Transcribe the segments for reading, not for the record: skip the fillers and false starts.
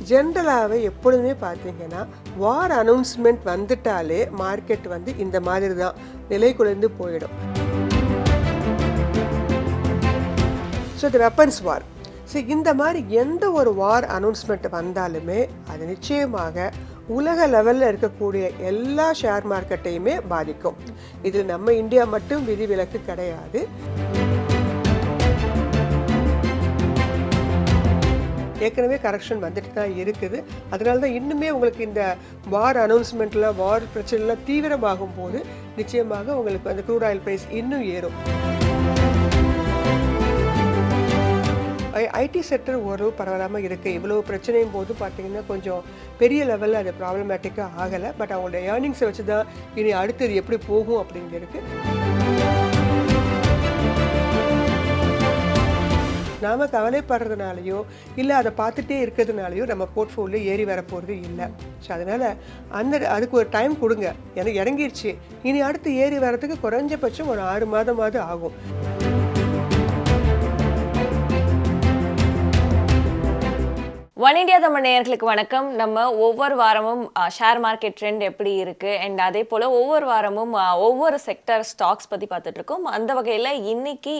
ஜென்ரலாகவே எப்பொழுதுமே பார்த்தீங்கன்னா வார் அனௌன்ஸ்மெண்ட் வந்துட்டாலே மார்க்கெட் வந்து இந்த மாதிரி தான் நிலை குலைந்து போயிடும். So the weapons war. ஸோ இந்த மாதிரி எந்த ஒரு வார் அனௌன்ஸ்மெண்ட் வந்தாலுமே அது நிச்சயமாக உலக லெவலில் இருக்கக்கூடிய எல்லா ஷேர் மார்க்கெட்டையுமே பாதிக்கும். இதில் நம்ம இந்தியா மட்டும் விதிவிலக்கு கிடையாது. ஏற்கனவே கரெக்ஷன் வந்துட்டு தான் இருக்குது. அதனால தான் இன்னுமே உங்களுக்கு இந்த வார் அனௌன்ஸ்மெண்ட்லாம் வார் பிரச்சனைலாம் தீவிரமாகும் போது நிச்சயமாக உங்களுக்கு அந்த க்ரூட் ஆயில் ப்ரைஸ் இன்னும் ஏறும். ஐடி செக்டர் ஓரளவு பரவாயில்லாமல் இருக்குது. இவ்வளோ பிரச்சனையும் போது பார்த்தீங்கன்னா கொஞ்சம் பெரிய லெவலில் அது ப்ராப்ளமேட்டிக்காக ஆகலை. பட் அவங்களோட ஏர்னிங்ஸை வச்சு தான் இனி அடுத்தது எப்படி போகும் அப்படிங்கிறது. நாம் கவலைப்படுறதுனாலையோ இல்லை அதை பார்த்துட்டே இருக்கிறதுனாலையோ நம்ம போர்ட்ஃபோலியோ ஏறி வர போகிறது இல்லை. ஸோ அதனால் அதுக்கு ஒரு டைம் கொடுங்க. எனக்கு இறங்கிடுச்சு, இனி அடுத்து ஏறி வரதுக்கு குறைஞ்சபட்சம் ஒரு 6 மாதமாவது ஆகும். ஒன் இண்டியா தமிழ் நேயர்களுக்கு வணக்கம். நம்ம ஒவ்வொரு வாரமும் ஷேர் மார்க்கெட் ட்ரெண்ட் எப்படி இருக்குது அண்ட் அதே போல் ஒவ்வொரு வாரமும் ஒவ்வொரு செக்டர் ஸ்டாக்ஸ் பற்றி பார்த்துட்டு இருக்கோம். அந்த வகையில் இன்னைக்கு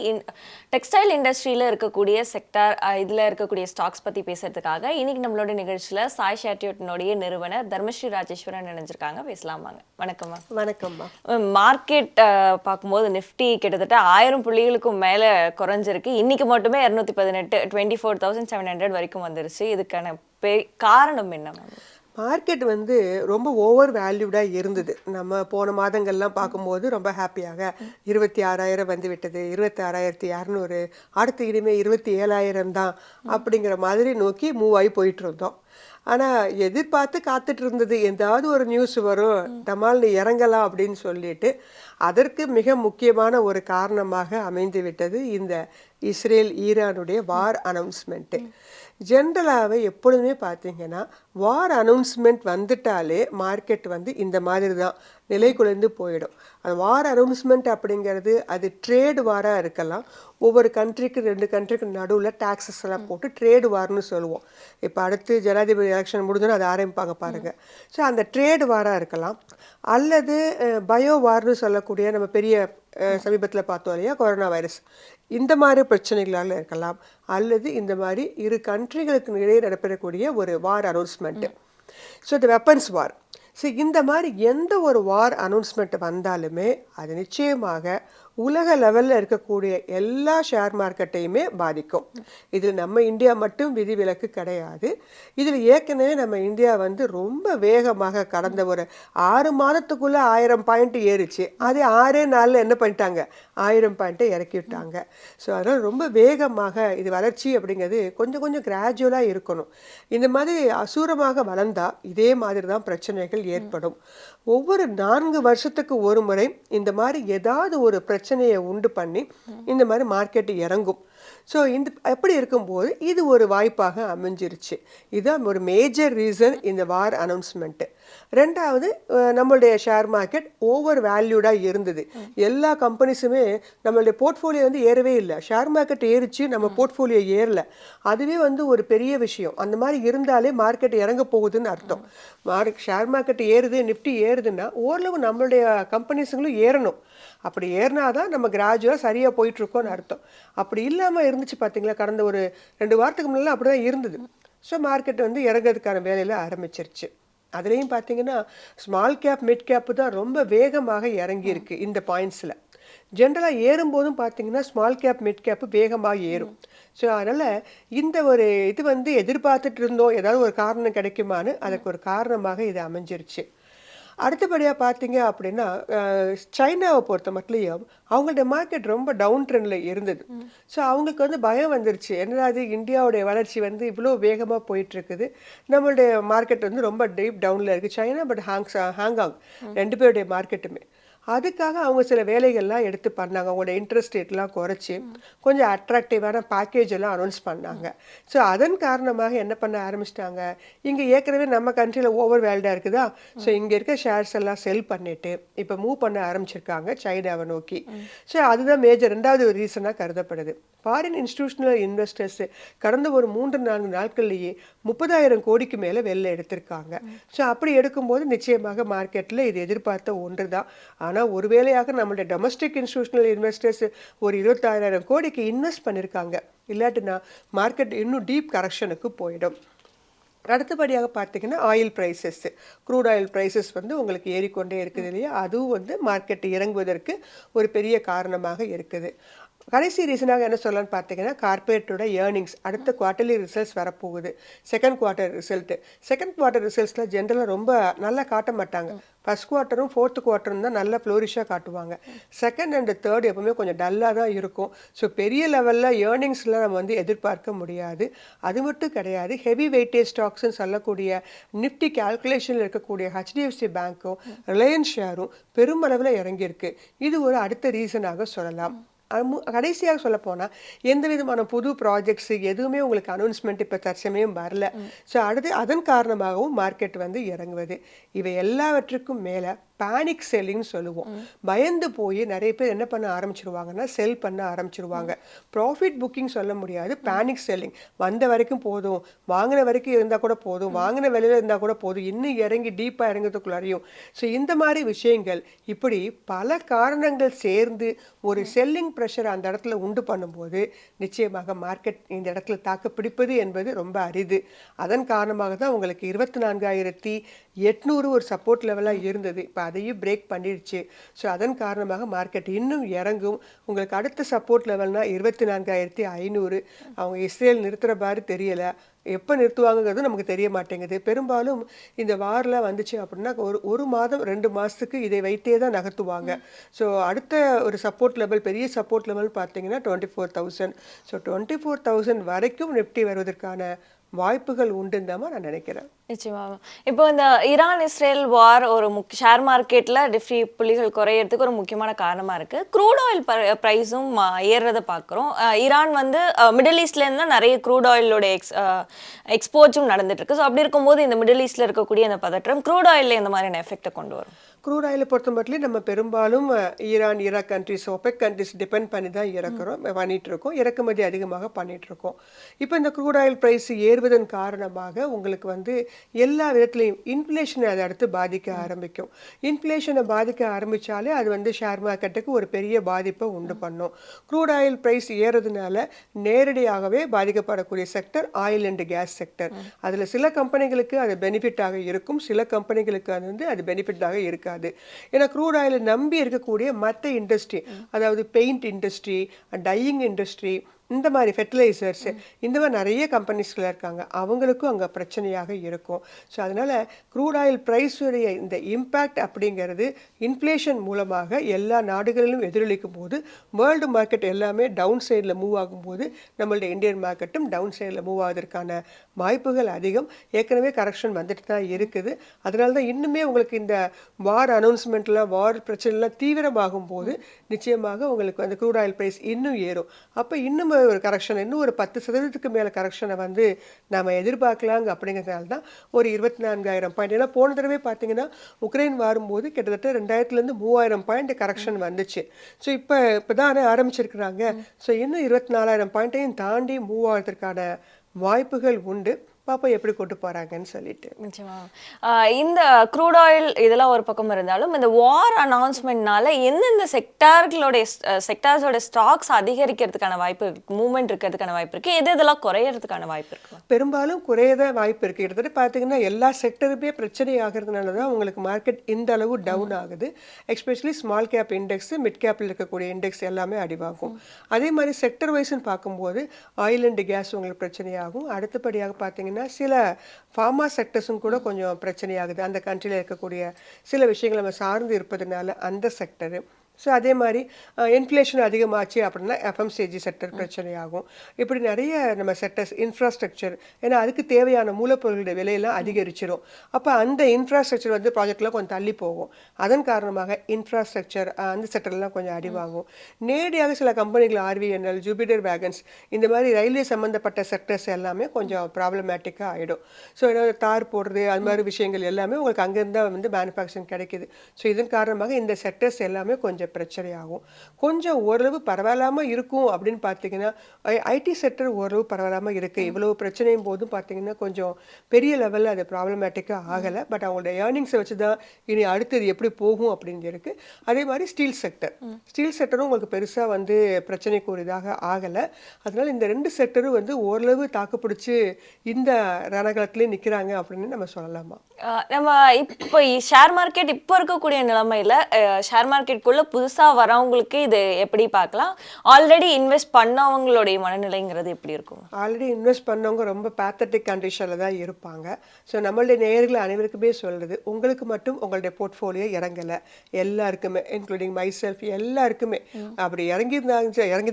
டெக்ஸ்டைல் இண்டஸ்ட்ரியில் இருக்கக்கூடிய செக்டர் இதில் இருக்கக்கூடிய ஸ்டாக்ஸ் பற்றி பேசுறதுக்காக இன்னைக்கு நம்மளோட நிகழ்ச்சியில் சாய் ஷாட்டியோட்டினுடைய நிறுவனர் தர்மஸ்ரீ ராஜேஸ்வரன் நினைஞ்சிருக்காங்க. பேசலாமாங்க? வணக்கம்மா. வணக்கம்மா. மார்க்கெட் பார்க்கும்போது நிஃப்டி கிட்டத்தட்ட 1000 புள்ளிகளுக்கும் மேலே குறைஞ்சிருக்கு. இன்னைக்கு மட்டுமே 218 24,700 வரைக்கும் வந்துருச்சு. இதுக்கான காரணம் என்ன? மார்க்கெட் வந்து ரொம்ப ஓவர் வேல்யூடாக இருந்தது. நம்ம போன மாதங்கள்லாம் பார்க்கும்போது ரொம்ப ஹாப்பியாக 26,000 வந்து விட்டது, 26,200, அடுத்து இனிமேல் 27,000 தான் அப்படிங்கிற மாதிரி நோக்கி மூவ் ஆகி போயிட்டு இருந்தோம். ஆனால் எதிர்பார்த்து காத்துட்டு இருந்தது ஏதாவது ஒரு நியூஸ் வரும், நம்மால் இறங்கலாம் அப்படின்னு சொல்லிட்டு அதற்கு மிக முக்கியமான ஒரு காரணமாக அமைந்து விட்டது இந்த இஸ்ரேல் ஈரானுடைய வார் அனௌன்ஸ்மெண்ட்டு. ஜென்ரலாகவே எப்பொழுதுமே பார்த்தீங்கன்னா வார் அனௌன்ஸ்மெண்ட் வந்துட்டாலே மார்க்கெட் வந்து இந்த மாதிரி தான் நிலை குலைந்து போயிடும். அந்த வார் அனௌன்ஸ்மெண்ட் அப்படிங்கிறது அது ட்ரேடு வாராக இருக்கலாம். ஒவ்வொரு கண்ட்ரிக்கு 2 கண்ட்ரிக்கு நடுவில் டாக்ஸஸ் எல்லாம் போட்டு ட்ரேடு வார்னு சொல்லுவோம். இப்போ அடுத்து ஜனாதிபதி எலெக்ஷன் முடிஞ்சோன்னா அதை ஆரம்பிப்பாங்க பாருங்கள். ஸோ அந்த ட்ரேடு வாராக இருக்கலாம், அல்லது பயோ வார்னு சொல்லக்கூடிய நம்ம பெரிய சமீபத்தில் பார்த்தோம் இல்லையா கொரோனா வைரஸ், இந்த மாதிரி பிரச்சனைகளால் இருக்கலாம், அல்லது இந்த மாதிரி இரு கண்ட்ரிகளுக்கு இடையே நடைபெறக்கூடிய ஒரு war announcement. So the weapons war. ஸோ இந்த மாதிரி எந்த ஒரு வார் அனௌன்ஸ்மெண்ட் வந்தாலுமே அது நிச்சயமாக உலக லெவலில் இருக்கக்கூடிய எல்லா ஷேர் மார்க்கெட்டையுமே பாதிக்கும். இதில் நம்ம இந்தியா மட்டும் விதிவிலக்கு கிடையாது. இதில் ஏற்கனவே நம்ம இந்தியா வந்து ரொம்ப வேகமாக கடந்த ஒரு 6 மாதத்துக்குள்ளே 1000 பாயிண்ட் ஏறிச்சு. அதே 6 நாளில் என்ன பண்ணிட்டாங்க, 1000 பாயிண்ட்டை இறக்கி விட்டாங்க. ஸோ அதனால் ரொம்ப வேகமாக இது வளர்ச்சி அப்படிங்கிறது கொஞ்சம் கொஞ்சம் கிராஜுவலாக இருக்கணும். இந்த மாதிரி அசூரமாக வளர்ந்தால் இதே மாதிரி தான் பிரச்சனைகள் ஏற்படும். ஒவ்வொரு 4 வருஷத்துக்கு ஒரு முறை இந்த மாதிரி ஏதாவது ஒரு பிரச்சனையை உண்டு பண்ணி இந்த மாதிரி மார்க்கெட்டு இறங்கும். ஸோ இந்த எப்படி இருக்கும்போது இது ஒரு வாய்ப்பாக அமைஞ்சிருச்சு. இதுதான் ஒரு மேஜர் ரீசன் இந்த வார் அனௌன்ஸ்மெண்ட்டு. ரெண்டாவது, நம்மளுடைய ஷேர் மார்க்கெட் ஓவர் வேல்யூடாக இருந்தது. எல்லா கம்பெனிஸுமே நம்மளுடைய போர்ட்ஃபோலியோ வந்து ஏறவே இல்லை. ஷேர் மார்க்கெட் ஏறிச்சு, நம்ம போர்ட்ஃபோலியோ ஏறலை. அதுவே வந்து ஒரு பெரிய விஷயம். அந்த மாதிரி இருந்தாலே மார்க்கெட் இறங்க போகுதுன்னு அர்த்தம். ஷேர் மார்க்கெட் ஏறுது, நிஃப்டி ஏறுதுன்னா ஓரளவு நம்மளுடைய கம்பெனிஸுங்களும் ஏறணும். அப்படி ஏறினாதான் நம்ம கிராஜுவலாக சரியாக போயிட்டுருக்கோன்னு அர்த்தம். அப்படி இல்லாமல் இருந்துச்சு பார்த்தீங்களா, கடந்த ஒரு 2 வாரத்துக்கு முன்னாடி அப்படி தான் இருந்தது. ஸோ மார்க்கெட் வந்து இறங்கிறதுக்கான வேலையில் ஆரம்பிச்சிருச்சு. அதுலேயும் பார்த்தீங்கன்னா ஸ்மால் கேப் மிட் கேப்பு தான் ரொம்ப வேகமாக இறங்கியிருக்கு இந்த பாயிண்ட்ஸில். ஜென்ரலாக ஏறும்போதும் பார்த்தீங்கன்னா ஸ்மால் கேப் மிட் கேப்பு வேகமாக ஏறும். ஸோ அதனால் இந்த ஒரு இது வந்து எதிர்பார்த்துட்டு இருந்தோம், ஏதாவது ஒரு காரணம் கிடைக்குமான்னு, அதுக்கு ஒரு காரணமாக இது அமைஞ்சிருச்சு. அடுத்தபடியாக பார்த்தீங்க அப்படின்னா சைனாவை பொறுத்த மட்டும் அவங்களுடைய மார்க்கெட் ரொம்ப டவுன் ட்ரெண்டில் இருந்தது. ஸோ அவங்களுக்கு வந்து பயம் வந்துருச்சு, என்னது இந்தியாவுடைய வளர்ச்சி வந்து இவ்வளோ வேகமாக போயிட்டுருக்குது, நம்மளுடைய மார்க்கெட் வந்து ரொம்ப டீப் டவுனில் இருக்குது. சைனா பட் ஹாங்காங் 2 பேருடைய மார்க்கெட்டுமே. அதுக்காக அவங்க சில வேலைகள்லாம் எடுத்து பண்ணாங்க. அவங்களோட இன்ட்ரெஸ்ட் ரேட்லாம் குறைச்சி கொஞ்சம் அட்ராக்டிவான பேக்கேஜ் எல்லாம் அனௌன்ஸ் பண்ணாங்க. ஸோ அதன் காரணமாக என்ன பண்ண ஆரம்பிச்சிட்டாங்க, இங்கே ஏற்கனவே நம்ம கண்ட்ரியில் ஓவர் வேல்டாக இருக்குதா, ஸோ இங்கே இருக்க ஷேர்ஸ் எல்லாம் செல் பண்ணிட்டு இப்போ மூவ் பண்ண ஆரம்பிச்சிருக்காங்க சைனாவை நோக்கி. ஸோ அதுதான் மேஜர் ரெண்டாவது ஒரு ரீசனாக கருதப்படுது. ஃபாரின் இன்ஸ்டிடியூஷனல் இன்வெஸ்டர்ஸ் கடந்த ஒரு 3-4 நாட்கள்லேயே 30,000 கோடிக்கு மேலே வெளில எடுத்திருக்காங்க. ஸோ அப்படி எடுக்கும்போது நிச்சயமாக மார்க்கெட்டில் இது எதிர்பார்த்த ஒன்று தான். ஆனால் ஒருவேளையாக நம்மளுடைய டொமஸ்டிக் இன்ஸ்டிடியூஷனல் இன்வெஸ்டர்ஸ் ஒரு 26,000 கோடிக்கு இன்வெஸ்ட் பண்ணியிருக்காங்க. இல்லாட்டினா மார்க்கெட் இன்னும் டீப் கரெக்ஷனுக்கு போயிடும். அடுத்தபடியாக பார்த்தீங்கன்னா oil prices, crude oil prices வந்து உங்களுக்கு ஏறிக்கொண்டே இருக்குது இல்லையா, அதுவும் வந்து மார்க்கெட் இறங்குவதற்கு ஒரு பெரிய காரணமாக இருக்குது. கடைசி ரீசனாக என்ன சொல்லலாம்னு பார்த்தீங்கன்னா கார்பரேட்டோட ஏர்னிங்ஸ் அடுத்த குவார்ட்டர்லி ரிசல்ட்ஸ் வரப்போகுது. செகண்ட் குவார்ட்டர் ரிசல்ட்ஸில் ஜென்ரலாக ரொம்ப நல்லா காட்ட மாட்டாங்க. ஃபர்ஸ்ட் குவார்ட்டரும் ஃபோர்த்து குவார்ட்டரும் தான் நல்லா ஃப்ளோரிஷாக காட்டுவாங்க. செகண்ட் அண்ட் தேர்ட் எப்பவுமே கொஞ்சம் டல்லாக தான் இருக்கும். ஸோ பெரிய லெவலில் ஏர்னிங்ஸ்லாம் நம்ம வந்து எதிர்பார்க்க முடியாது. அது மட்டும் கிடையாது, ஹெவி வெயிட்டேஜ் ஸ்டாக்ஸ்ன்னு சொல்லக்கூடிய நிஃப்டி கால்குலேஷனில் இருக்கக்கூடிய ஹெச்டிஎஃப்சி பேங்க்கும் ரிலையன்ஸ் ஷேரும் பெருமளவில் இறங்கியிருக்கு. இது ஒரு அடுத்த ரீசனாக சொல்லலாம். கடைசியாக சொல்ல போனால் எந்த விதமான புது ப்ராஜெக்ட்ஸ் எதுவுமே உங்களுக்கு அனௌன்ஸ்மெண்ட் இப்போ தற்சமயம் வரல. ஸோ அதன் காரணமாகவும் மார்க்கெட் வந்து இறங்குவது. இவை எல்லாவற்றுக்கும் மேலே பேனிக் செல்லிங்னு சொல்லுவோம். பயந்து போய் நிறைய பேர் என்ன பண்ண ஆரம்பிச்சிருவாங்கன்னா செல் பண்ண ஆரம்பிச்சிருவாங்க. ப்ராஃபிட் புக்கிங் சொல்ல முடியாது, பேனிக் செல்லிங். வந்த வரைக்கும் போதும், வாங்கின வரைக்கும் இருந்தால் கூட போதும், வாங்கின விலையில் இருந்தால் கூட போதும், இன்னும் இறங்கி டீப்பாக இறங்குறதுக்குள்ளாரையும். ஸோ இந்த மாதிரி விஷயங்கள் இப்படி பல காரணங்கள் சேர்ந்து ஒரு செல்லிங் ப்ரெஷர் அந்த இடத்துல உண்டு பண்ணும்போது நிச்சயமாக மார்க்கெட் இந்த இடத்துல தாக்கு பிடிப்பது என்பது ரொம்ப அரிது. அதன் காரணமாக தான் உங்களுக்கு 24,800 ஒரு சப்போர்ட் லெவலாக இருந்தது. இப்போ அதையும் பிரேக் பண்ணிடுச்சு. ஸோ அதன் காரணமாக மார்க்கெட் இன்னும் இறங்கும். உங்களுக்கு அடுத்த சப்போர்ட் லெவல்னா 24,500. அவங்க இஸ்ரேல் நிறுத்துகிற மாதிரி தெரியலை. எப்போ நிறுத்துவாங்கிறது நமக்கு தெரிய மாட்டேங்குது. பெரும்பாலும் இந்த வாரெலாம் வந்துச்சு அப்படின்னா ஒரு மாதம் 2 மாதத்துக்கு இதை வைத்தே தான் நகர்த்துவாங்க. ஸோ அடுத்த ஒரு சப்போர்ட் லெவல், பெரிய சப்போர்ட் லெவல் பார்த்தீங்கன்னா 24,000. ஸோ 24,000 வரைக்கும் நிஃப்டி வருவதற்கான வாய்ப்புகள் உண்டுன்னு தான் நான் நினைக்கிறேன். நிச்சயமா. இப்போ இந்த ஈரான் இஸ்ரேல் வார் ஒரு ஷேர் மார்க்கெட்ல டிஃப்ரி புள்ளிகள் குறையறதுக்கு ஒரு முக்கியமான காரணமா இருக்கு. க்ரூட் ஆயில் பிரைஸும் ஏறுறதை பார்க்குறோம். ஈரான் வந்து மிடில் ஈஸ்ட்லேருந்து தான் நிறைய க்ரூட் ஆயிலோட எக்ஸ்போர்ட்ஸும் நடந்துட்டு இருக்கு. ஸோ அப்படி இருக்கும்போது இந்த மிடில் ஈஸ்ட்ல இருக்கக்கூடிய அந்த பதற்றம் க்ரூட் ஆயிலில் இந்த மாதிரியான எஃபெக்டை கொண்டு வரும். க்ரூட் ஆயிலை பொறுத்த மட்டும் நம்ம பெரும்பாலும் Iran, Iraq countries, OPEC countries depend பண்ணி தான் பண்ணிட்டு இருக்கோம். இறக்குமதி அதிகமாக பண்ணிட்டு இருக்கோம். இப்போ இந்த க்ரூட் ஆயில் ப்ரைஸ் ஏறுவதன் காரணமாக உங்களுக்கு வந்து எல்லா விதத்துலையும் இன்ஃப்ளேஷனை அதை அடுத்து பாதிக்க ஆரம்பிக்கும். இன்ஃப்ளேஷனை பாதிக்க ஆரம்பித்தாலே அது வந்து ஷேர் மார்க்கெட்டுக்கு ஒரு பெரிய பாதிப்பை உண்டு பண்ணும். க்ரூட் ஆயில் ப்ரைஸ் ஏறதுனால நேரடியாகவே பாதிக்கப்படக்கூடிய sector oil and gas sector. அதில் சில கம்பெனிகளுக்கு அது பெனிஃபிட்டாக இருக்கும், சில கம்பெனிகளுக்கு அது வந்து அது பெனிஃபிட்டாக இருக்காது. ஏன்னா க்ரூட் ஆயிலை நம்பி இருக்கக்கூடிய மற்ற இண்டஸ்ட்ரி, அதாவது பெயிண்ட் இண்டஸ்ட்ரி, டையிங் இண்டஸ்ட்ரி, இந்த மாதிரி ஃபெர்டிலைசர்ஸ், இந்த மாதிரி நிறைய கம்பெனிஸ்கள் இருக்காங்க, அவங்களுக்கும் அங்கே பிரச்சனையாக இருக்கும். ஸோ அதனால் க்ரூட் ஆயில் ப்ரைஸுடைய இந்த இம்பேக்ட் அப்படிங்கிறது இன்ஃப்ளேஷன் மூலமாக எல்லா நாடுகளிலும் எதிரொலிக்கும் போது வேர்ல்டு மார்க்கெட் எல்லாமே டவுன் சைடில் மூவ் ஆகும்போது நம்மளுடைய இந்தியன் மார்க்கெட்டும் டவுன் சைடில் மூவ் ஆவதற்கான வாய்ப்புகள் அதிகம். ஏற்கனவே கரெக்ஷன் வந்துட்டு தான் இருக்குது. அதனால தான் இன்னுமே உங்களுக்கு இந்த வார் அனௌன்ஸ்மெண்ட்லாம், வார் பிரச்சனைலாம் தீவிரமாகும் போது நிச்சயமாக உங்களுக்கு அந்த க்ரூட் ஆயில் ப்ரைஸ் இன்னும் ஏறும். அப்போ இன்னும் ஒரு கரெக்ஷன், இன்னும் ஒரு 10% மேலே கரெக்ஷனை வந்து நம்ம எதிர்பார்க்கலாங்க. அப்படிங்கிறதுனால தான் ஒரு 24,000 பாயிண்ட். ஏன்னா போன தடவை பார்த்தீங்கன்னா உக்ரைன் வரும்போது கிட்டத்தட்ட 2,000லேருந்து 3,000 பாயிண்ட் கரெக்ஷன் வந்துச்சு. ஸோ இப்போ தான் ஆரம்பிச்சிருக்கிறாங்க. ஸோ இன்னும் 24,000 பாயிண்ட்டையும் தாண்டி மூவ் ஆகிறதுக்கான வாய்ப்புகள் உண்டு. பாப்பா எப்படி கொண்டு போறாங்கன்னு சொல்லிட்டு. நிச்சயமா. இந்த க்ரூட் ஆயில் இதெல்லாம் ஒரு பக்கம் இருந்தாலும் இந்த வார் அனௌன்ஸ்மெண்ட்னால எந்தெந்த செக்டார்ஸோட ஸ்டாக்ஸ் அதிகரிக்கிறதுக்கான வாய்ப்பு இருக்கு, மூவ்மெண்ட் இருக்கிறதுக்கான வாய்ப்பு இருக்கு, இதெல்லாம் குறையறதுக்கான வாய்ப்பு இருக்கு? பெரும்பாலும் குறையதான் வாய்ப்பு இருக்கு. கிட்டத்தட்ட பார்த்தீங்கன்னா எல்லா செக்டருமே பிரச்சனை ஆகிறதுனால தான் உங்களுக்கு மார்க்கெட் இந்த அளவு டவுன் ஆகுது. Especially small cap index, mid கேப்பில் இருக்கக்கூடிய இண்டெக்ஸ் எல்லாமே அடிவாகும். அதே மாதிரி செக்டர் வைஸ்ன்னு பார்க்கும்போது ஆயில் அண்ட் கேஸ் உங்களுக்கு பிரச்சனையாகும். அடுத்தபடியாக பார்த்தீங்கன்னா சில ஃபார்மா செக்டர்ஸும் கூட கொஞ்சம் பிரச்சனையாகுது. அந்த கண்ட்ரியில் இருக்கக்கூடிய சில விஷயங்கள் நம்ம சார்ந்து இருப்பதுனால அந்த செக்டரு. ஸோ அதே மாதிரி இன்ஃப்ளேஷன் அதிகமாச்சு அப்படின்னா எஃப்எம்சிஜி செக்டர் பிரச்சனையாகும். இப்படி நிறைய நம்ம செக்டர்ஸ் இன்ஃப்ராஸ்ட்ரக்சர், ஏன்னா அதுக்கு தேவையான மூலப்பொருளுடைய விலையெல்லாம் அதிகரிச்சிடும். அப்போ அந்த இன்ஃப்ராஸ்ட்ரக்சர் வந்து ப்ராஜெக்ட்லாம் கொஞ்சம் தள்ளி போகும். அதன் காரணமாக இன்ஃப்ராஸ்ட்ரக்சர் அந்த செக்டர்லாம் கொஞ்சம் அடிவாகும். நேரடியாக சில கம்பெனிகள் ஆர்விஎன்எல், ஜூபிட்டர் வேகன்ஸ் இந்த மாதிரி ரயில்வே சம்மந்தப்பட்ட செக்டர்ஸ் எல்லாமே கொஞ்சம் ப்ராப்ளமேட்டிக்காக ஆகிடும். ஸோ ஏதாவது தார் போடுறது அது மாதிரி விஷயங்கள் எல்லாமே உங்களுக்கு அங்கேருந்து தான் வந்து மேனுஃபேக்சரிங் கிடைக்குது. ஸோ இதன் காரணமாக இந்த செக்டர்ஸ் எல்லாமே கொஞ்சம் பிரச்சனையாகும். கொஞ்சம் ஓரளவு பரவாயில்லாமல் இருக்கும் அப்படின்னு பார்த்தீங்கன்னா ஐடி செக்டர் ஓரளவு பரவாயில்லாமல் இருக்குது. இவ்வளவு பிரச்சனையும் போதும் பார்த்தீங்கன்னா கொஞ்சம் பெரிய லெவலில் அது ப்ராப்ளமேட்டிக்காக ஆகலை. பட் அவங்களோட ஏர்னிங்ஸை வச்சு தான் இனி அடுத்தது எப்படி போகும் அப்படின்னு இருக்குது. அதே மாதிரி ஸ்டீல் செக்டரும் உங்களுக்கு பெருசாக வந்து பிரச்சனைக்குரியதாக ஆகலை. அதனால் இந்த 2 செக்டரும் வந்து ஓரளவு தாக்குப்பிடிச்சு இந்த ரணகலத்திலே நிற்கிறாங்க அப்படின்னு நம்ம சொல்லலாமா? நம்ம இப்போ ஷேர் மார்க்கெட் இப்போ இருக்கக்கூடிய நிலைமையில ஷேர் மார்க்கெட்டுக்குள்ள புதுசா வரவங்களுக்கு இது எப்படி பார்க்கலாம்? ஆல்ரெடி இன்வெஸ்ட் பண்ணவங்களுடைய மனநிலைங்கிறது எப்படி இருக்கும்? ஆல்ரெடி இன்வெஸ்ட் பண்ணவங்க ரொம்ப பேத்தட்டிக் கண்டிஷனில் தான் இருப்பாங்க. ஸோ நம்மளுடைய நேயர்கள் அனைவருக்குமே சொல்கிறது, உங்களுக்கு மட்டும் உங்களுடைய போர்ட்ஃபோலியோ இறங்கலை. எல்லாருக்குமே இன்க்ளூடிங் மை செல்ஃப் எல்லாருக்குமே அப்படி இறங்கி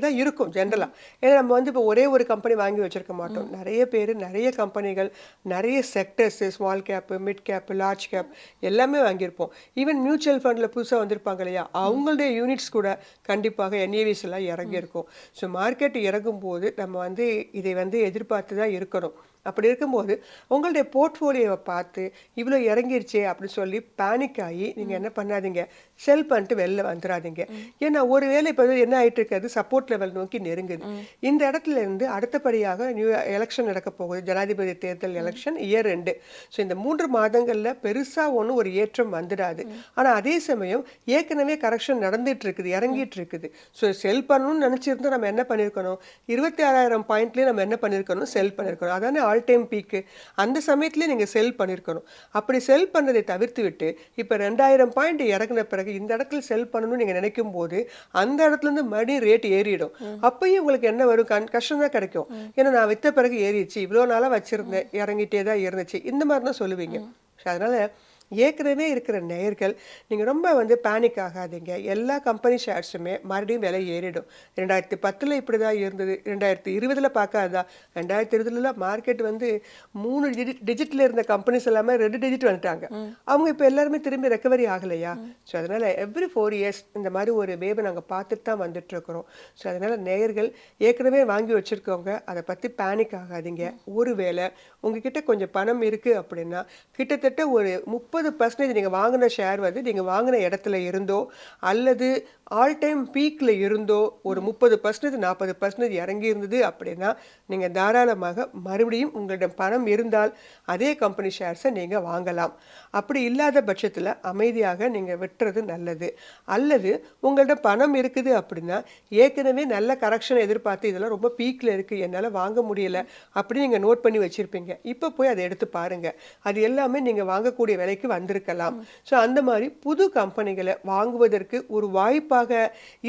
தான் இருக்கும் ஜென்ரலாக. ஏன்னா நம்ம வந்து இப்போ ஒரே ஒரு கம்பெனி வாங்கி வச்சிருக்க மாட்டோம். நிறைய பேர் நிறைய கம்பெனிகள் நிறைய sectors, small gap, mid gap, large cap எல்லாமே வாங்கியிருப்போம். ஈவன் மியூச்சுவல் ஃபண்டில் புதுசாக வந்திருப்பாங்க இல்லையா, அவங்களுடைய யூனிட்ஸ் கூட கண்டிப்பாக என்ஏவிஸ் எல்லாம் இறங்கியிருக்கும். ஸோ மார்க்கெட் இறங்கும் போது நம்ம வந்து இதை வந்து எதிர்பார்த்து தான் இருக்கணும். அப்படி இருக்கும்போது உங்களுடைய போர்ட்ஃபோலியோவை பார்த்து இவ்வளோ இறங்கிருச்சே அப்படின்னு சொல்லி பேனிக் ஆகி நீங்கள் என்ன பண்ணாதீங்க, செல் பண்ணிட்டு வெளில வந்துடாதீங்க. ஏன்னா ஒரு வேளை இப்போ என்ன ஆகிட்டு இருக்காது, சப்போர்ட் லெவல் நோக்கி நெருங்குது. இந்த இடத்துல இருந்து அடுத்தபடியாக நியூ எலெக்ஷன் நடக்க போகுது, ஜனாதிபதி தேர்தல் எலெக்ஷன் இயர் 2. ஸோ இந்த 3 மாதங்களில் பெருசாக ஒன்றும் ஒரு ஏற்றம் வந்துடாது. ஆனால் அதே சமயம் ஏற்கனவே கரெக்ஷன் நடந்துட்டு இருக்குது, இறங்கிட்டு இருக்குது. ஸோ செல் பண்ணணும்னு நினச்சிருந்தா நம்ம என்ன பண்ணியிருக்கணும், 26,000 பாயிண்ட்லேயே நம்ம என்ன பண்ணியிருக்கணும், செல் பண்ணியிருக்கணும். அதானே ஆல் டைம் பீக்கு. அந்த சமயத்திலே நீங்கள் செல் பண்ணியிருக்கணும். அப்படி செல் பண்ணதை தவிர்த்து விட்டு இப்போ 2,000 பாயிண்ட் இறங்கின பிறகு இந்த இடத்துல செல் பண்ணணும்னு நீங்கள் நினைக்கும் போது அந்த இடத்துலேருந்து மறுபடியும் ரேட் ஏறிடும். அப்பயும் உங்களுக்கு என்ன வரும், கஷ்டம் தான் கிடைக்கும். ஏன்னா நான் விற்ற பிறகு ஏறிடுச்சு, இவ்வளோ நாளாக வச்சுருந்தேன், இறங்கிட்டே தான் இருந்துச்சு, இந்த மாதிரி தான் சொல்லுவீங்க. அதனால் ஏற்கனவே இருக்கிற நேயர்கள் நீங்கள் ரொம்ப வந்து பேனிக் ஆகாதீங்க. எல்லா கம்பெனி ஷேர்ஸுமே மறுபடியும் விலை ஏறிடும். 2010 இப்படி தான் இருந்தது, 2020 பார்க்காதா. 2020 மார்க்கெட் வந்து 3 டிஜிட்டில் இருந்த கம்பெனிஸ் எல்லாமே 2 டிஜிட் வந்துட்டாங்க. அவங்க இப்போ எல்லாருமே திரும்பி ரெக்கவரி ஆகலையா. ஸோ அதனால் எவ்ரி 4 இயர்ஸ் இந்த மாதிரி ஒரு வேவை நாங்கள் பார்த்துட்டு தான் வந்துட்டு இருக்கிறோம். ஸோ அதனால் நேயர்கள் ஏற்கனவே வாங்கி வச்சுருக்கவங்க அதை பற்றி பேனிக் ஆகாதீங்க. ஒருவேளை உங்ககிட்ட கொஞ்சம் பணம் இருக்குது அப்படின்னா கிட்டத்தட்ட ஒரு 30% நீங்கள் வாங்கின ஷேர் வந்து நீங்கள் வாங்கின இடத்துல இருந்தோ அல்லது ஆல் டைம் பீக்கில் இருந்தோ ஒரு 30% 40% இறங்கி இருந்தது அப்படின்னா நீங்கள் தாராளமாக மறுபடியும் உங்களிடம் பணம் இருந்தால் அதே கம்பெனி ஷேர்ஸை நீங்கள் வாங்கலாம். அப்படி இல்லாத பட்சத்தில் அமைதியாக நீங்கள் விட்டுறது நல்லது. அல்லது உங்கள்ட்ட பணம் இருக்குது அப்படின்னா ஏற்கனவே நல்ல கரெக்ஷனை எதிர்பார்த்து இதெல்லாம் ரொம்ப பீக்கில் இருக்குது, என்னால் வாங்க முடியலை அப்படி நீங்கள் நோட் பண்ணி வச்சுருப்பீங்க. இப்போ போய் அதை எடுத்து பாருங்கள், அது எல்லாமே நீங்கள் வாங்கக்கூடிய விலைக்கு வந்திருக்கலாம். ஸோ அந்த மாதிரி புது கம்பெனிகளை வாங்குவதற்கு ஒரு வாய்ப்பாக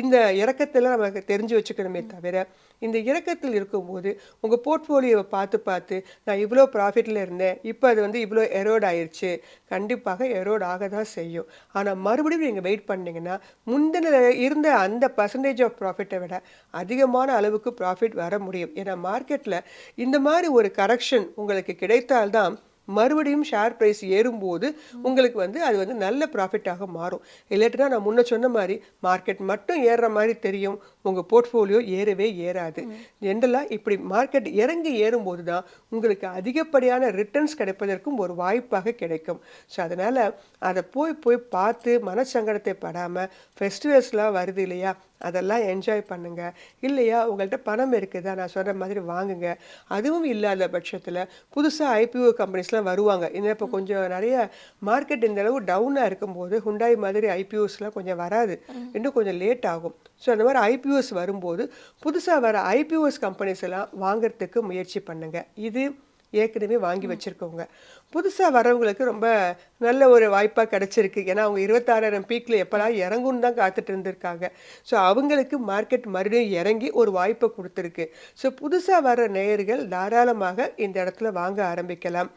இந்த இறக்கத்தில் நமக்கு தெரிஞ்சு வச்சுக்கணுமே தவிர, இந்த இறக்கத்தில் இருக்கும்போது உங்கள் போர்ட்ஃபோலியோவை பார்த்து நான் இவ்வளோ ப்ராஃபிட்டில் இருந்தேன், இப்போ அது வந்து இவ்வளோ எரோட் ஆயிடுச்சு, கண்டிப்பாக எரோட் ஆக தான் செய்யும். ஆனால் மறுபடியும் நீங்கள் வெயிட் பண்ணிங்கன்னா முந்தின இருந்த அந்த பர்சன்டேஜ் ஆஃப் ப்ராஃபிட்டை விட அதிகமான அளவுக்கு ப்ராஃபிட் வர முடியும். ஏன்னா மார்க்கெட்டில் இந்த மாதிரி ஒரு கரெக்ஷன் உங்களுக்கு கிடைத்தால்தான் மறுபடியும் ஷேர் ப்ரைஸ் ஏறும்போது உங்களுக்கு வந்து அது வந்து நல்ல ப்ராஃபிட்டாக மாறும். இல்லாட்டினா நான் முன்ன சொன்ன மாதிரி மார்க்கெட் மட்டும் ஏறுற மாதிரி தெரியும், உங்கள் போர்ட்ஃபோலியோ ஏறவே ஏறாது. ஜென்ரலாக இப்படி மார்க்கெட் இறங்கி ஏறும்போது தான் உங்களுக்கு அதிகப்படியான ரிட்டர்ன்ஸ் கிடைப்பதற்கும் ஒரு வாய்ப்பாக கிடைக்கும். ஸோ அதனால் அதை போய் பார்த்து மனசங்கடத்தை படாமல், ஃபெஸ்டிவல்ஸ்லாம் வருது இல்லையா, அதெல்லாம் என்ஜாய் பண்ணுங்க. இல்லையா உங்கள்கிட்ட பணம் இருக்குதா, நான் சொல்கிற மாதிரி வாங்குங்க. அதுவும் இல்லாத பட்சத்தில் புதுசாக ஐபிஓ கம்பெனிஸ்லாம் வருவாங்க. இன்னும் இப்போ கொஞ்சம் நிறைய மார்க்கெட் இந்த அளவு டவுனாக இருக்கும்போது ஹுண்டாய் மாதிரி ஐபிஓஸ்லாம் கொஞ்சம் வராது, இன்னும் கொஞ்சம் லேட் ஆகும். ஸோ அந்த மாதிரி ஐபிஓஸ் வரும்போது புதுசாக வர ஐபிஓஸ் கம்பெனிஸ் எல்லாம் வாங்கிறதுக்கு முயற்சி பண்ணுங்க. இது ஏற்கனவே வாங்கி வச்சுருக்கவங்க. புதுசாக வரவங்களுக்கு ரொம்ப நல்ல ஒரு வாய்ப்பாக கிடச்சிருக்கு. ஏன்னா அவங்க 26,000 பீக்கில் எப்போலாம் இறங்குன்னு தான் காத்துட்டு இருந்திருக்காங்க. ஸோ அவங்களுக்கு மார்க்கெட் மறுபடியும் இறங்கி ஒரு வாய்ப்பை கொடுத்துருக்கு. ஸோ புதுசாக வர நேயர்கள் தாராளமாக இந்த இடத்துல வாங்க ஆரம்பிக்கலாம்.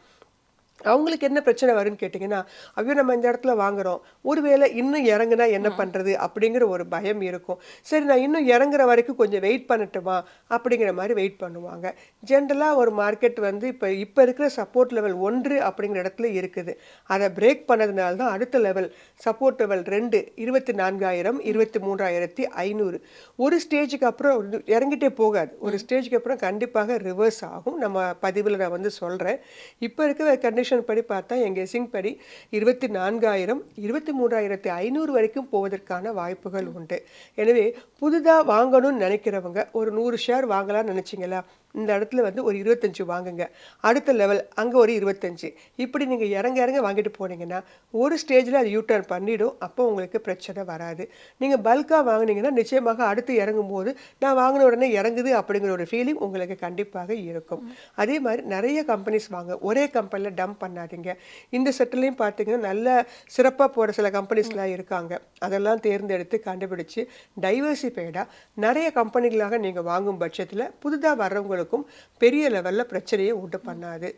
அவங்களுக்கு என்ன பிரச்சனை வரும்னு கேட்டிங்கன்னா, ஐயோ நம்ம இந்த இடத்துல வாங்குறோம், ஒருவேளை இன்னும் இறங்குனா என்ன பண்ணுறது அப்படிங்கிற ஒரு பயம் இருக்கும். சரி நான் இன்னும் இறங்குற வரைக்கும் கொஞ்சம் வெயிட் பண்ணட்டுமா அப்படிங்கிற மாதிரி வெயிட் பண்ணுவாங்க. ஜென்ரலாக ஒரு மார்க்கெட் வந்து இப்போ இருக்கிற சப்போர்ட் லெவல் 1 அப்படிங்கிற இடத்துல இருக்குது. அதை பிரேக் பண்ணதுனால தான் அடுத்த லெவல் சப்போர்ட் லெவல் 2 24,000 23,500. ஒரு ஸ்டேஜுக்கு அப்புறம் இறங்கிட்டே போகாது. ஒரு ஸ்டேஜுக்கு அப்புறம் கண்டிப்பாக ரிவர்ஸ் ஆகும். நம்ம பதிவில் நான் வந்து சொல்கிறேன். இப்போ இருக்கிற கண்டிஷன் படி பார்த்தா என் கெஸிங் படி 24,000 23,500 வரைக்கும் போவதற்கான வாய்ப்புகள் உண்டு. எனவே புதுதாக வாங்கணும்னு நினைக்கிறவங்க ஒரு 100 ஷேர் வாங்கலாம்னு நினச்சிங்களா, இந்த இடத்துல வந்து ஒரு 25 வாங்குங்க. அடுத்த லெவல் அங்கே ஒரு 25. இப்படி நீங்கள் இறங்க வாங்கிட்டு போனீங்கன்னா ஒரு ஸ்டேஜில் அது யூட்டர்ன் பண்ணிடும். அப்போ உங்களுக்கு பிரச்சனை வராது. நீங்கள் பல்காக வாங்கினீங்கன்னா நிச்சயமாக அடுத்து இறங்கும் போது நான் வாங்கின உடனே இறங்குது அப்படிங்கிற ஒரு ஃபீலிங் உங்களுக்கு கண்டிப்பாக இருக்கும். அதே மாதிரி நிறைய கம்பெனிஸ் வாங்க, ஒரே கம்பெனியில் டம்ப் பண்ணாதீங்க. இந்த செட்டிலையும் பார்த்தீங்கன்னா நல்ல சிறப்பாக போகிற சில கம்பெனிஸ்லாம் இருக்காங்க. அதெல்லாம் தேர்ந்தெடுத்து கண்டுபிடிச்சு டைவர்சிஃபைடாக நிறைய கம்பெனிகளாக நீங்கள் வாங்கும் பட்சத்தில் புதுதாக வர்றவங்களுக்கும் பெரிய லெவலில் பிரச்சனையை உண்டு பண்ணாது.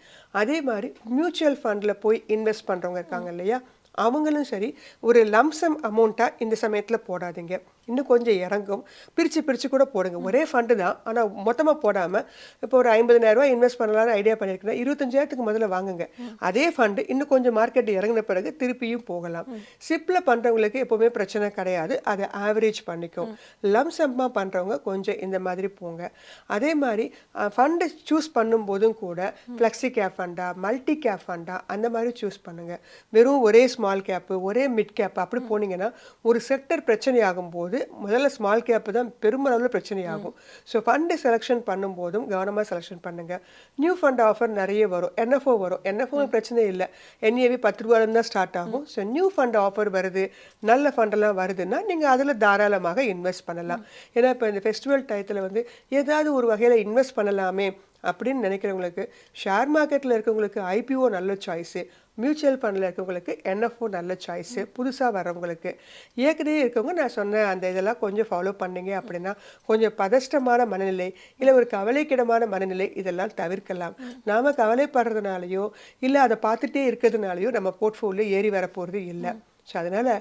அதே மாதிரி மியூச்சுவல் ஃபண்டில் போய் இன்வெஸ்ட் பண்ணுறவங்க இருக்காங்க இல்லையா, அவங்களும் சரி ஒரு லம்சம் அமௌண்ட்டாக இந்த சமயத்தில் போடாதீங்க. இன்னும் கொஞ்சம் இறங்கும், பிரித்து கூட போடுங்க. ஒரே ஃபண்டு தான், ஆனால் மொத்தமாக போடாமல் இப்போ ஒரு 50,000 இன்வெஸ்ட் பண்ணலாம்னு ஐடியா பண்ணியிருக்கேன், 25,000க்கு முதல்ல வாங்குங்க. அதே ஃபண்டு இன்னும் கொஞ்சம் மார்க்கெட் இறங்கின பிறகு திருப்பியும் போகலாம். சிப்பில் பண்ணுறவங்களுக்கு எப்போவுமே பிரச்சனை கிடையாது, அதை ஆவரேஜ் பண்ணிக்கும். லம்சம்மாக பண்ணுறவங்க கொஞ்சம் இந்த மாதிரி போங்க. அதே மாதிரி ஃபண்டு சூஸ் பண்ணும்போதும் கூட ஃப்ளெக்ஸி கேப் ஃபண்டா மல்டி கேப் ஃபண்டா அந்த மாதிரி சூஸ் பண்ணுங்கள். வெறும் ஒரே ஸ்மால் கேப்பு ஒரே மிட் கேப் அப்படி போனீங்கன்னா ஒரு செக்டர் பிரச்சனை ஆகும்போது முதல்ல ஸ்மால் கேப்பு தான் பெருமளவில் பிரச்சனை ஆகும். ஸோ ஃபண்டு செலெக்ஷன் பண்ணும்போதும் கவனமாக செலெக்ஷன் பண்ணுங்கள். நியூ ஃபண்ட் ஆஃபர் நிறைய வரும், என்எஃப்ஓ வரும். என்எஃப்ஓ பிரச்சனை இல்லை, என்ஏவி 10 ரூபாயிலிருந்து தான் ஸ்டார்ட் ஆகும். ஸோ நியூ ஃபண்ட் ஆஃபர் வருது, நல்ல ஃபண்டெல்லாம் வருதுன்னா நீங்கள் அதில் தாராளமாக இன்வெஸ்ட் பண்ணலாம். ஏன்னா இப்போ இந்த ஃபெஸ்டிவல் டயத்தில் வந்து ஏதாவது ஒரு வகையில் இன்வெஸ்ட் பண்ணலாமே அப்படின்னு நினைக்கிறவங்களுக்கு ஷேர் மார்க்கெட்டில் இருக்கவங்களுக்கு ஐபிஓ நல்ல சாய்ஸு, மியூச்சுவல் ஃபண்டில் இருக்கவங்களுக்கு என்எஃப்ஓ நல்ல சாய்ஸு. புதுசாக வரவங்களுக்கு ஏற்கனவே இருக்கவங்க நான் சொன்ன அந்த இதெல்லாம் கொஞ்சம் ஃபாலோ பண்ணிங்க அப்படின்னா கொஞ்சம் பதஷ்டமான மனநிலை இல்லை ஒரு கவலைக்கிடமான மனநிலை இதெல்லாம் தவிர்க்கலாம். நாம் கவலைப்படுறதுனாலையோ இல்லை அதை பார்த்துட்டே இருக்கிறதுனாலையோ நம்ம போர்ட்ஃபோலியோ ஏறி வரப்போகிறது இல்லை. ஸோ அதனால்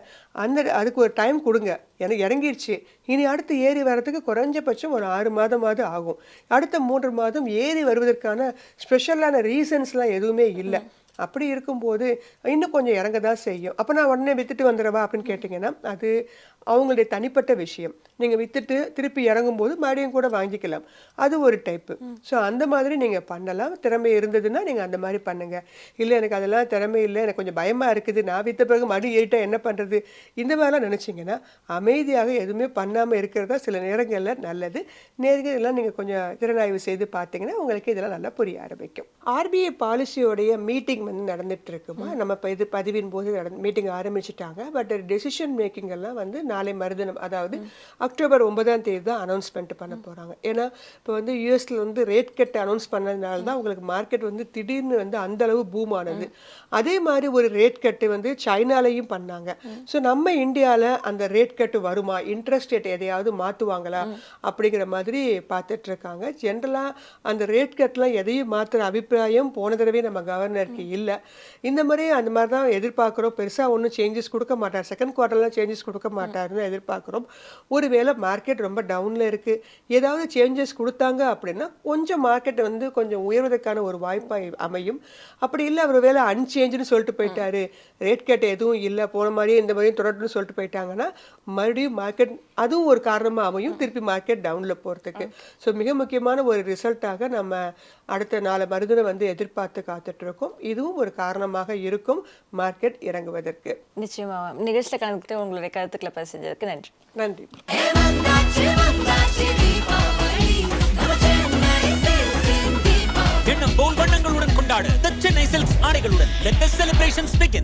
அதுக்கு ஒரு டைம் கொடுங்க. எனக்கு இறங்கிடுச்சு, இனி அடுத்து ஏறி வர்றதுக்கு குறைஞ்சபட்சம் ஒரு 6 மாதமாவது ஆகும். அடுத்த 3 மாதம் ஏறி வருவதற்கான ஸ்பெஷலான ரீசன்ஸ்லாம் எதுவுமே இல்லை. அப்படி இருக்கும்போது இன்னும் கொஞ்சம் இறங்க தான் செய்யும். அப்போ நான் உடனே விற்றுட்டு வந்துடுவா அப்படின்னு கேட்டிங்கன்னா அது அவங்களுடைய தனிப்பட்ட விஷயம். நீங்கள் விற்றுட்டு திருப்பி இறங்கும்போது மறுபடியும் கூட வாங்கிக்கலாம், அது ஒரு டைப்பு. ஸோ அந்த மாதிரி நீங்கள் பண்ணலாம். திறமை இருந்ததுன்னா நீங்கள் அந்த மாதிரி பண்ணுங்கள். இல்லை எனக்கு அதெல்லாம் திறமை இல்லை, எனக்கு கொஞ்சம் பயமாக இருக்குது, நான் விற்ற பிறகு மறுபடியும் ஏறிட்டா என்ன பண்ணுறது, இந்த மாதிரிலாம் நினச்சிங்கன்னா அமைதியாக எதுவுமே பண்ணாமல் இருக்கிறதா சில நேரங்களில் நல்லது. நேரங்கள்லாம் நீங்கள் கொஞ்சம் திறனாய்வு செய்து பார்த்தீங்கன்னா உங்களுக்கு இதெல்லாம் நல்லா புரிய ஆரம்பிக்கும். ஆர்பிஐ பாலிசியோடைய மீட்டிங் வந்து நடந்துட்டு இருக்குமா, நம்ம இப்போ இது பதிவின் போது மீட்டிங் ஆரம்பிச்சிட்டாங்க. பட் டெசிஷன் மேக்கிங் எல்லாம் வந்து நாளை மறுதினம், அதாவது அக்டோபர் 9ஆம் தேதி தான் அனௌன்ஸ்மெண்ட் பண்ண போகிறாங்க. ஏன்னா இப்போ வந்து யூஎஸில் வந்து ரேட் கட் அனௌன்ஸ் பண்ணதுனால தான் உங்களுக்கு மார்க்கெட் வந்து திடீர்னு வந்து அந்த அளவு பூம் ஆனது. அதே மாதிரி ஒரு ரேட் கட்டு வந்து சைனாலையும் பண்ணாங்க. ஸோ நம்ம இந்தியாவில் அந்த ரேட் கட்டு வருமா, இன்ட்ரெஸ்ட் ரேட் எதையாவது மாற்றுவாங்களா அப்படிங்கிற மாதிரி பார்த்துட்டு இருக்காங்க. ஜென்ரலாக அந்த ரேட் கட்லாம் எதையும் மாற்றுற அபிப்பிராயம் போன தடவை நம்ம கவர்னருக்கு இல்லை. இந்த மாதிரி அந்த மாதிரி தான் எதிர்பார்க்குறோம். பெருசாக ஒன்றும் சேஞ்சஸ் கொடுக்க மாட்டார், செகண்ட் குவார்ட்டர்லாம் சேஞ்சஸ் கொடுக்க மாட்டாருன்னு எதிர்பார்க்குறோம். ஒருவேளை மார்க்கெட் ரொம்ப டவுனில் இருக்குது, ஏதாவது சேஞ்சஸ் கொடுத்தாங்க அப்படின்னா கொஞ்சம் மார்க்கெட் வந்து கொஞ்சம் உயர்வதற்கான ஒரு வாய்ப்பாக அமையும். அப்படி இல்லை அவர் வேலை அன்சேஞ்சுன்னு சொல்லிட்டு போயிட்டாரு, ரேட் கட் எதுவும் இல்லை, போன மாதிரியே இந்த மாதிரியும் தொடர்ந்து சொல்லிட்டு போயிட்டாங்கன்னா மறுபடியும் மார்க்கெட் அதுவும் ஒரு காரணமாக அமையும் திருப்பி மார்க்கெட் டவுனில் போகிறதுக்கு. ஸோ மிக முக்கியமான ஒரு ரிசல்ட்டாக நம்ம அடுத்த நாளை மறுதினம் வந்து எதிர்பார்த்து காத்துட்ருக்கோம். இதுவும் ஒரு காரணமாக இருக்கும் மார்க்கெட் இறங்குவதற்கு. நிச்சயமாக நிகழ்ச்சியில் கலந்துக்கிட்டு உங்களுடைய கருத்துக்களை பதிவு செஞ்சதுக்கு நன்றி. நன்றி. எண்ணம் போல் வண்ணங்களுடன் கொண்டாடு The Chennai Silks ஆடைகளுடன் Let the celebrations begin.